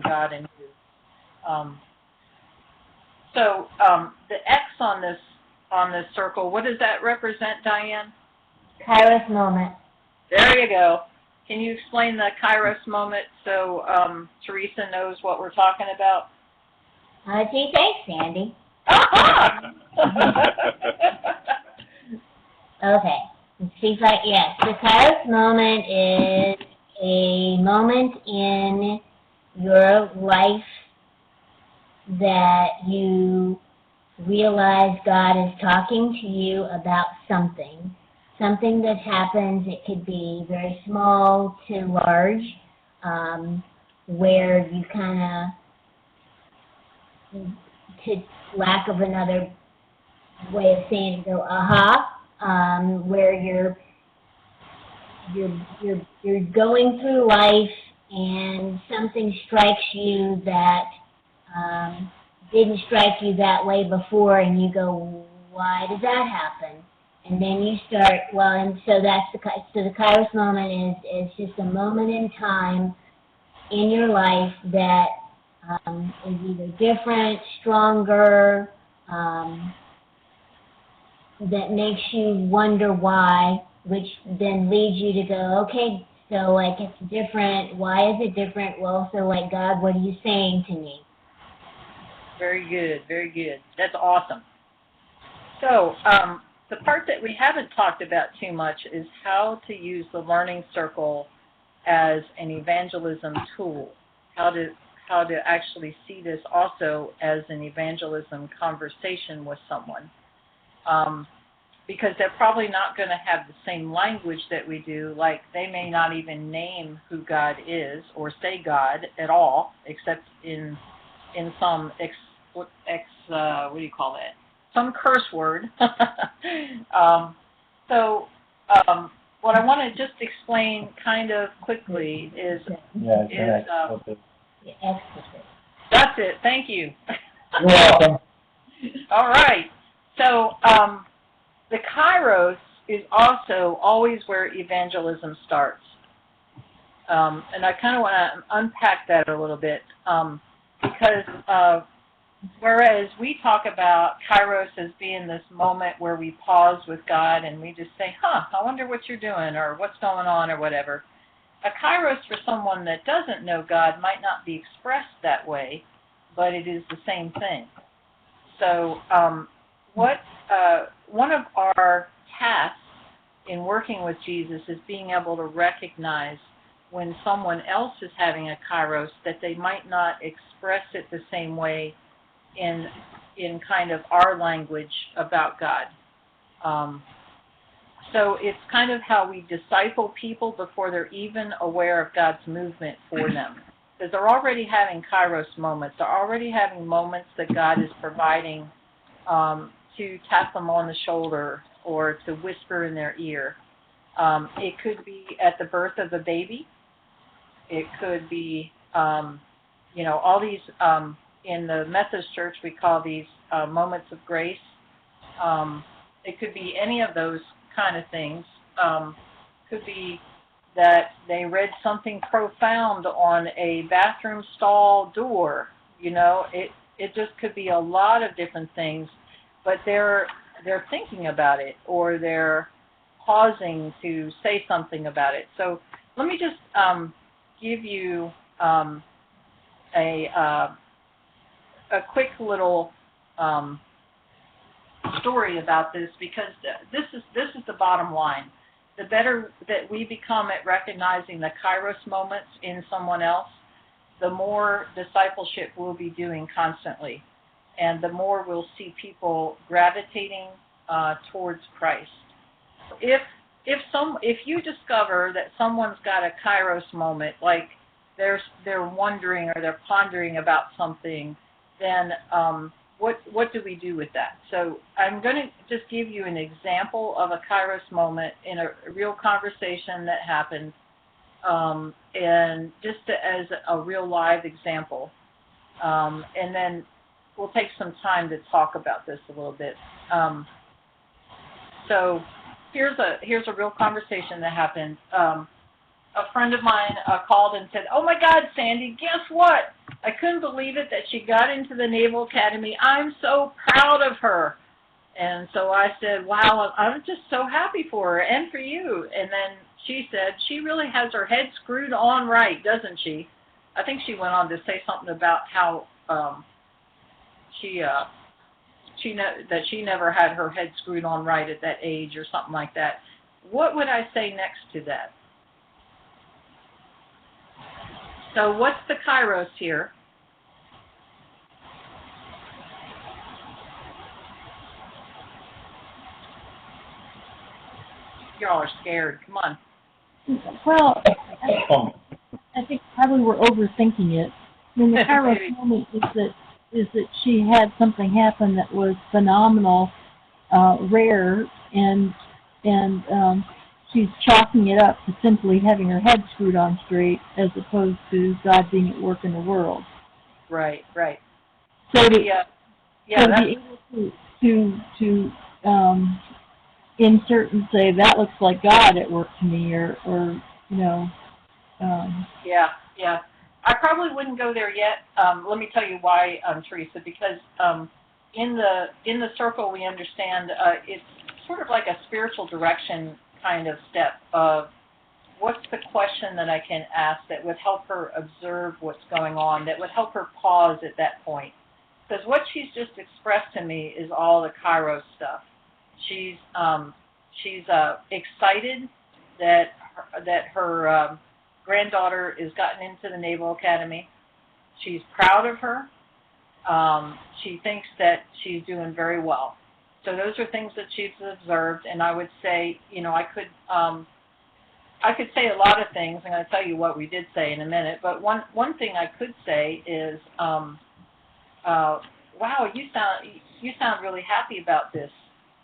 God in you. Um, the X on this circle, what does that represent, Diane? Kairos Moment. There you go. Can you explain the Kairos Moment so Teresa knows what we're talking about? Gee, thanks, Sandy. Aha! Okay. She's like, yes, the Kairos Moment is a moment in your life that you realize God is talking to you about something that happens. It could be very small to large, where you kind of, to lack of another way of saying it, go aha, where you're going through life and something strikes you that didn't strike you that way before, and you go, why did that happen? And then you start, and so the Kairos Moment is just a moment in time in your life that is either different, stronger, that makes you wonder why, which then leads you to go, okay, so like it's different. Why is it different? Well, so like, God, what are you saying to me? Very good, very good. That's awesome. So the part that we haven't talked about too much is how to use the learning circle as an evangelism tool, how to actually see this also as an evangelism conversation with someone. Because they're probably not going to have the same language that we do, like they may not even name who God is or say God at all, except in some what do you call it? Some curse word. What I want to just explain kind of quickly is that's it. Thank you. You're welcome. All right. So the Kairos is also always where evangelism starts. And I kind of want to unpack that a little bit because whereas we talk about Kairos as being this moment where we pause with God and we just say, I wonder what you're doing or what's going on or whatever. A Kairos for someone that doesn't know God might not be expressed that way, but it is the same thing. So one of our tasks in working with Jesus is being able to recognize when someone else is having a Kairos that they might not express it the same way in kind of our language about God. So it's kind of how we disciple people before they're even aware of God's movement for them. Because they're already having Kairos moments. They're already having moments that God is providing to tap them on the shoulder or to whisper in their ear. It could be at the birth of a baby. It could be, all these, in the Methodist Church, we call these moments of grace. It could be any of those kind of things. Could be that they read something profound on a bathroom stall door. It just could be a lot of different things, but they're thinking about it or they're pausing to say something about it. So let me just give you a quick little story about this, because this is the bottom line. The better that we become at recognizing the Kairos moments in someone else, the more discipleship we'll be doing constantly, and the more we'll see people gravitating towards Christ. If you discover that someone's got a Kairos moment, like they're wondering or they're pondering about something, then what do we do with that? So I'm going to just give you an example of a Kairos moment in a real conversation that happened, and just as a real live example. And then we'll take some time to talk about this a little bit. So here's a real conversation that happened. A friend of mine called and said, "Oh my God, Sandy, guess what? I couldn't believe it that she got into the Naval Academy. I'm so proud of her. And so I said, wow, I'm just so happy for her and for you. And then she said, she really has her head screwed on right, doesn't she? I think she went on to say something about how that she never had her head screwed on right at that age or something like that. What would I say next to that? So what's the Kairos here? Y'all are scared. Come on. Well, I think probably we're overthinking it. I mean, the Kairos moment is that she had something happen that was phenomenal, rare, and she's chalking it up to simply having her head screwed on straight, as opposed to God being at work in the world. Right, right. So to, Yeah, so to be able to insert and say that looks like God at work to me, or you know. Yeah, yeah. I probably wouldn't go there yet. Let me tell you why, Teresa. Because in the circle, we understand it's sort of like a spiritual direction kind of step of what's the question that I can ask that would help her observe what's going on, that would help her pause at that point. Because what she's just expressed to me is all the Kairos stuff. She's excited that her granddaughter is gotten into the Naval Academy. She's proud of her. She thinks that she's doing very well. So those are things that she's observed, and I would say, you know, I could say a lot of things. I'm going to tell you what we did say in a minute, but one thing I could say is, wow, you sound really happy about this.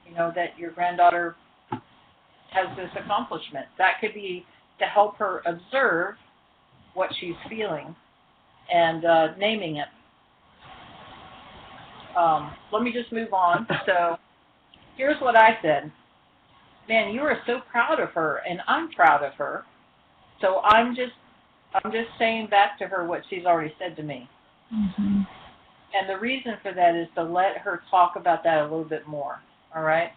You know, that your granddaughter has this accomplishment. That could be to help her observe what she's feeling and naming it. Let me just move on. So here's what I said. Man, you are so proud of her, and I'm proud of her. So I'm just saying back to her what she's already said to me. Mm-hmm. And the reason for that is to let her talk about that a little bit more. All right?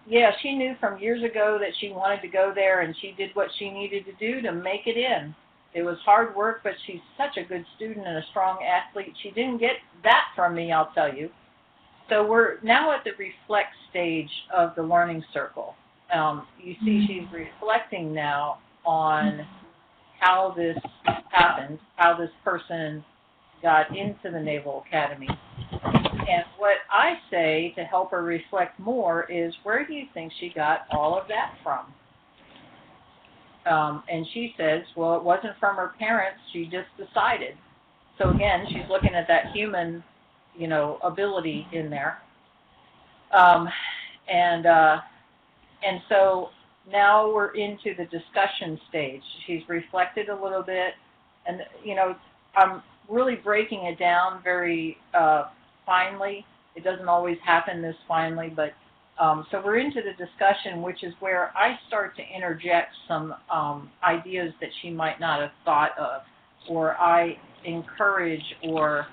Yeah, she knew from years ago that she wanted to go there, and she did what she needed to do to make it in. It was hard work, but she's such a good student and a strong athlete. She didn't get that from me, I'll tell you. So we're now at the reflect stage of the learning circle. You see she's reflecting now on how this happened, how this person got into the Naval Academy. And what I say to help her reflect more is, where do you think she got all of that from? And she says, well, it wasn't from her parents. She just decided. So again, she's looking at that human, you know, ability in there. And so now we're into the discussion stage. She's reflected a little bit, and you know, I'm really breaking it down very finely. It doesn't always happen this finely, but so we're into the discussion, which is where I start to interject some ideas that she might not have thought of, or I encourage or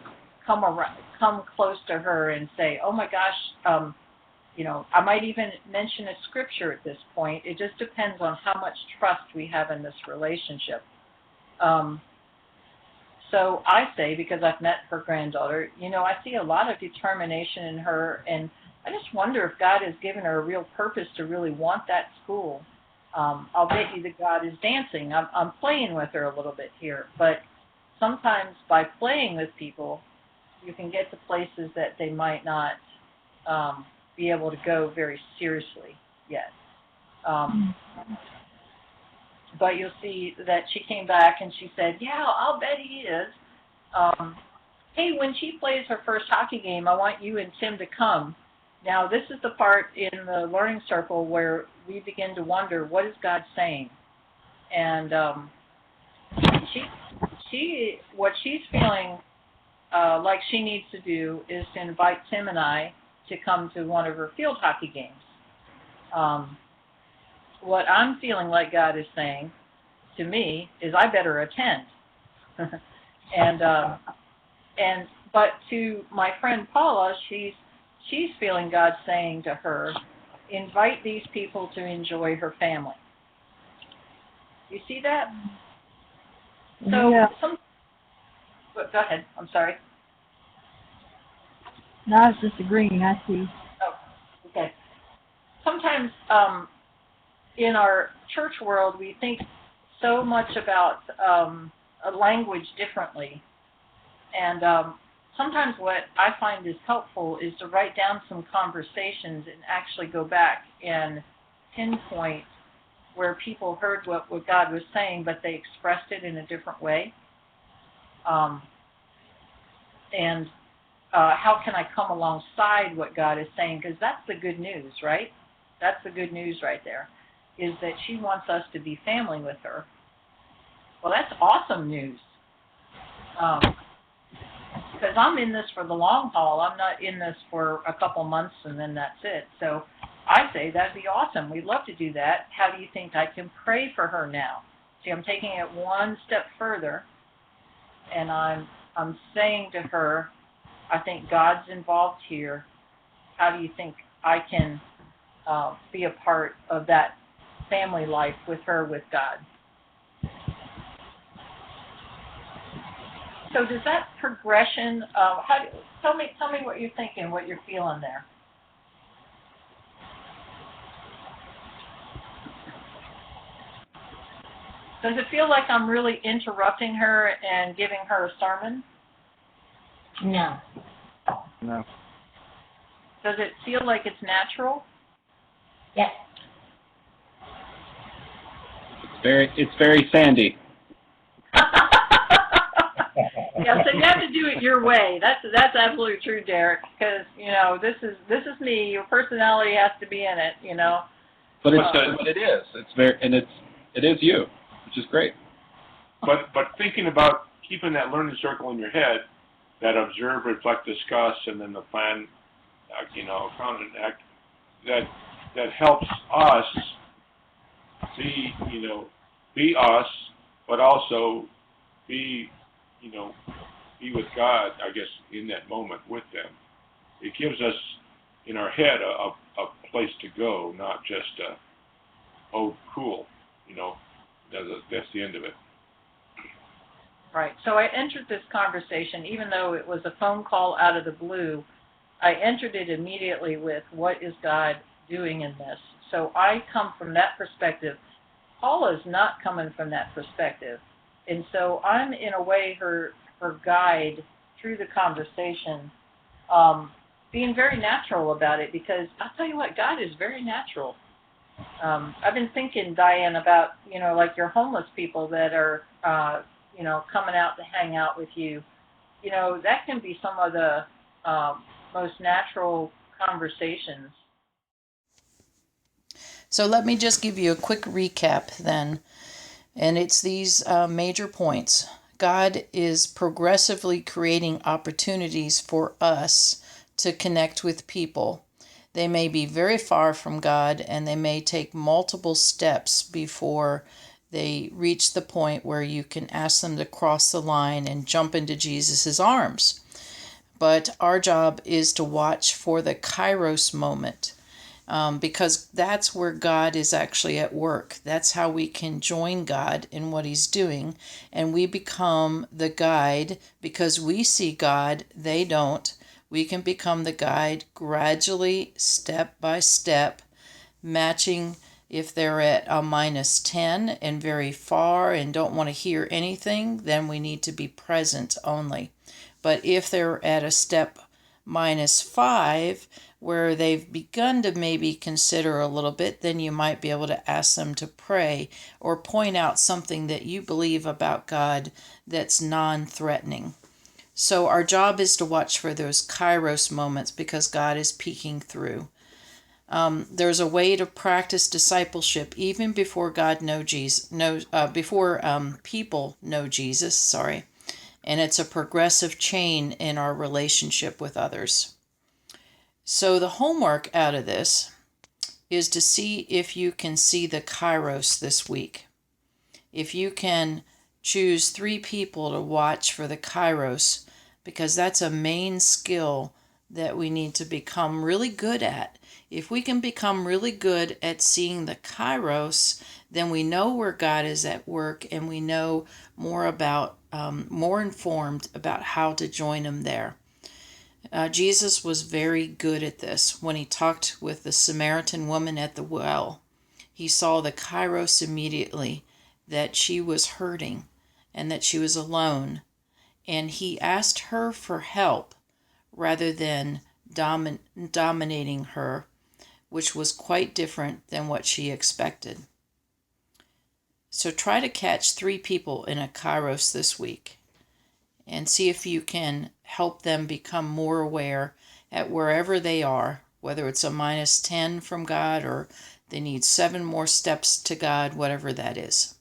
come close to her and say, oh my gosh, you know, I might even mention a scripture at this point. It just depends on how much trust we have in this relationship. So I say, because I've met her granddaughter, you know, I see a lot of determination in her, and I just wonder if God has given her a real purpose to really want that school. I'll bet you that God is dancing. I'm playing with her a little bit here, but sometimes by playing with people, you can get to places that they might not be able to go very seriously yet. But you'll see that she came back and she said, yeah, I'll bet he is. Hey, when she plays her first hockey game, I want you and Tim to come. Now, this is the part in the learning circle where we begin to wonder, what is God saying? And what she's feeling like she needs to do is to invite Tim and I to come to one of her field hockey games. What I'm feeling like God is saying to me is I better attend. And but to my friend Paula, she's feeling God saying to her, invite these people to enjoy her family. You see that? So Yeah. Go ahead. I'm sorry. No, I was just agreeing. I see. Oh, okay. Sometimes in our church world, we think so much about a language differently. And sometimes what I find is helpful is to write down some conversations and actually go back and pinpoint where people heard what God was saying, but they expressed it in a different way. And how can I come alongside what God is saying? Because that's the good news, right? That's the good news right there, is that she wants us to be family with her. Well, that's awesome news. Because I'm in this for the long haul. I'm not in this for a couple months and then that's it. So I say that'd be awesome. We'd love to do that. How do you think I can pray for her now? See, I'm taking it one step further, and I'm saying to her, I think God's involved here. How do you think I can be a part of that family life with her, with God? So does that progression, tell me what you're thinking, what you're feeling there. Does it feel like I'm really interrupting her and giving her a sermon? No. No. Does it feel like it's natural? Yes. It's very sandy. Yeah, so you have to do it your way. That's absolutely true, Derek. Because this is me. Your personality has to be in it. But it is. It is you, which is great. But thinking about keeping that learning circle in your head, that observe, reflect, discuss, and then the plan, count and act, that helps us be us, but also be with God, I guess, in that moment with them. It gives us, in our head, a place to go, not just oh, cool, that's the end of it. Right. So I entered this conversation, even though it was a phone call out of the blue, I entered it immediately with, what is God doing in this? So I come from that perspective. Paula's not coming from that perspective. And so I'm, in a way, her guide through the conversation, being very natural about it, because I'll tell you what, God is very natural. I've been thinking, Diane, about, like your homeless people that are, coming out to hang out with you. That can be some of the most natural conversations. So let me just give you a quick recap then. And it's these major points. God is progressively creating opportunities for us to connect with people. They may be very far from God, and they may take multiple steps before they reach the point where you can ask them to cross the line and jump into Jesus' arms. But our job is to watch for the Kairos moment. Because that's where God is actually at work. That's how we can join God in what He's doing, and we become the guide because we see God, they don't. We can become the guide gradually, step by step, matching. If they're at a -10 and very far and don't want to hear anything, then we need to be present only. But if they're at a step -5, where they've begun to maybe consider a little bit, then you might be able to ask them to pray or point out something that you believe about God that's non-threatening. So our job is to watch for those Kairos moments because God is peeking through. There's a way to practice discipleship even before people know Jesus. And it's a progressive chain in our relationship with others. So the homework out of this is to see if you can see the Kairos this week. If you can choose 3 people to watch for the Kairos, because that's a main skill that we need to become really good at. If we can become really good at seeing the Kairos, then we know where God is at work, and we know more informed about how to join Him there. Jesus was very good at this when He talked with the Samaritan woman at the well. He saw the Kairos immediately, that she was hurting and that she was alone, and He asked her for help rather than dominating her, which was quite different than what she expected. So try to catch 3 people in a Kairos this week and see if you can help them become more aware at wherever they are, whether it's a -10 from God or they need 7 more steps to God, whatever that is.